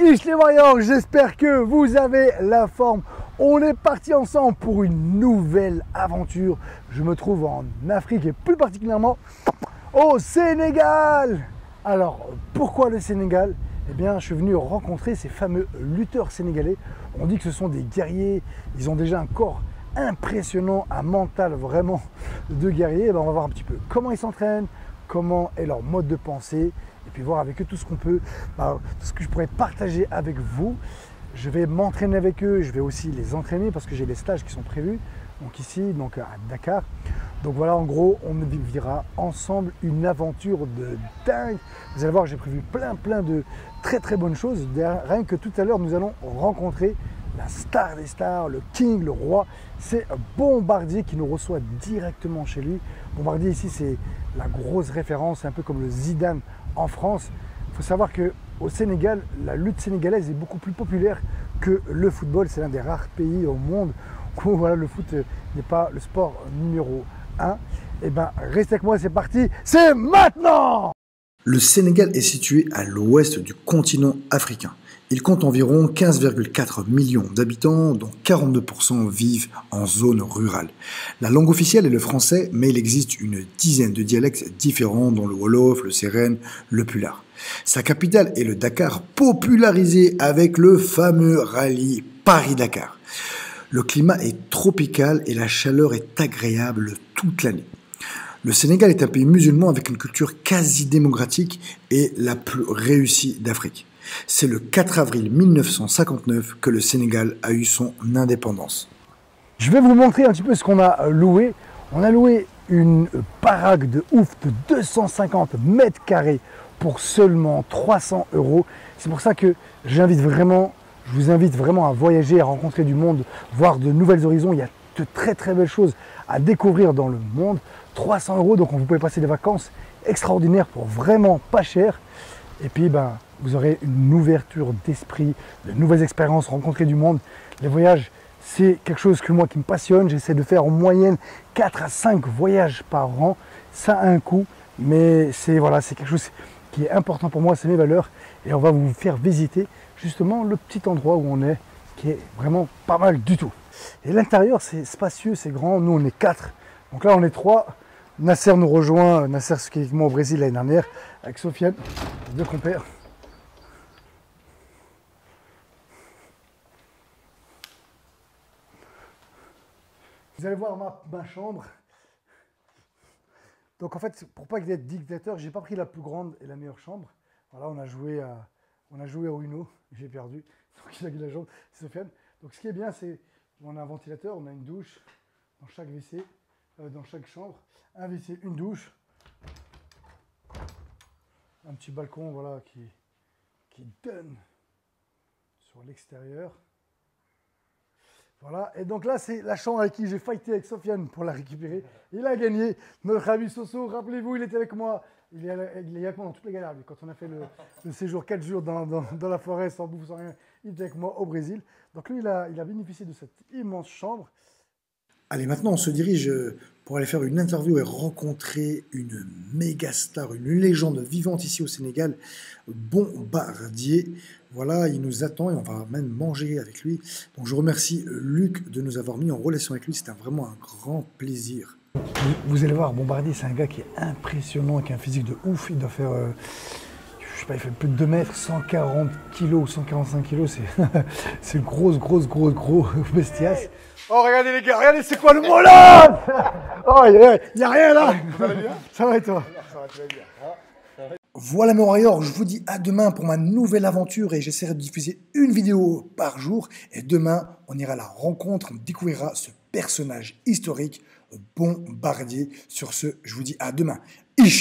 Ich les Warriors, j'espère que vous avez la forme. On est parti ensemble pour une nouvelle aventure. Je me trouve en Afrique et plus particulièrement au Sénégal. Alors, pourquoi le Sénégal? Eh bien, je suis venu rencontrer ces fameux lutteurs sénégalais. On dit que ce sont des guerriers. Ils ont déjà un corps impressionnant, un mental vraiment de guerrier. Eh bien, on va voir un petit peu comment ils s'entraînent, comment est leur mode de pensée, et puis voir avec eux tout ce qu'on peut, tout ce que je pourrais partager avec vous. Je vais m'entraîner avec eux, je vais aussi les entraîner parce que j'ai des stages qui sont prévus, donc ici, donc à Dakar. Donc voilà, en gros, on vivra ensemble une aventure de dingue. Vous allez voir, j'ai prévu plein de très bonnes choses. Rien que tout à l'heure, nous allons rencontrer la star des stars, le king, le roi. C'est Bombardier qui nous reçoit directement chez lui. Bombardier ici, c'est la grosse référence, un peu comme le Zidane en France. Il faut savoir qu'au Sénégal, la lutte sénégalaise est beaucoup plus populaire que le football. C'est l'un des rares pays au monde où voilà, le foot n'est pas le sport numéro 1. Et bien, restez avec moi, c'est parti, c'est maintenant! Le Sénégal est situé à l'ouest du continent africain. Il compte environ 15,4 millions d'habitants, dont 42% vivent en zone rurale. La langue officielle est le français, mais il existe une dizaine de dialectes différents, dont le Wolof, le Sérène, le Pulaar. Sa capitale est le Dakar, popularisé avec le fameux rallye Paris-Dakar. Le climat est tropical et la chaleur est agréable toute l'année. Le Sénégal est un pays musulman avec une culture quasi démocratique et la plus réussie d'Afrique. C'est le 4 avril 1959 que le Sénégal a eu son indépendance. Je vais vous montrer un petit peu ce qu'on a loué. On a loué une baraque de ouf de 250 mètres carrés pour seulement 300 €. C'est pour ça que je vous invite vraiment à voyager, à rencontrer du monde, voir de nouvelles horizons. Il y a de très belles choses à découvrir dans le monde. 300 €, donc vous pouvez passer des vacances extraordinaires pour vraiment pas cher. Et puis vous aurez une ouverture d'esprit, de nouvelles expériences, rencontrer du monde. Les voyages, c'est quelque chose qui me passionne. J'essaie de faire en moyenne 4 à 5 voyages par an. Ça a un coût, mais c'est quelque chose qui est important pour moi, c'est mes valeurs. Et on va vous faire visiter justement le petit endroit où on est, qui est vraiment pas mal du tout. Et l'intérieur, c'est spacieux, c'est grand. Nous, on est 4. Donc là, on est 3. Nasser nous rejoint. Nasser, qui est avec moi au Brésil l'année dernière, avec Sofiane, deux compères. Vous allez voir ma chambre. Donc en fait, pour pas être dictateur, j'ai pas pris la plus grande et la meilleure chambre. Voilà, on a joué au Uno, j'ai perdu. Donc il a la chambre, c'est Sofiane. Donc ce qui est bien, c'est qu'on a un ventilateur, on a une douche dans chaque WC, dans chaque chambre. Un WC, une douche. Un petit balcon, voilà, qui donne sur l'extérieur. Voilà, et donc là, c'est la chambre avec qui j'ai fighté avec Sofiane pour la récupérer. Il a gagné. Notre ami Soso, rappelez-vous, il était avec moi. Il est avec moi dans toutes les galères. Quand on a fait le séjour 4 jours dans la forêt, sans bouffe, sans rien, il était avec moi au Brésil. Donc lui, il a bénéficié de cette immense chambre. Allez, maintenant on se dirige pour aller faire une interview et rencontrer une méga star, une légende vivante ici au Sénégal, Bombardier. Voilà, il nous attend et on va même manger avec lui. Donc je remercie Luc de nous avoir mis en relation avec lui, c'était vraiment un grand plaisir. Vous allez voir, Bombardier, c'est un gars qui est impressionnant, qui a un physique de ouf. Il doit faire, je sais pas, il fait plus de 2 mètres, 140 kilos ou 145 kilos. C'est gros bestiace. Oh, regardez les gars, regardez, c'est quoi le mot là? Oh, il n'y a rien là. Ça va bien? Ça va et toi? Ça va très bien. Voilà mes warriors, je vous dis à demain pour ma nouvelle aventure et j'essaierai de diffuser une vidéo par jour. Et demain, on ira à la rencontre, on découvrira ce personnage historique, Bombardier. Sur ce, je vous dis à demain. Ish!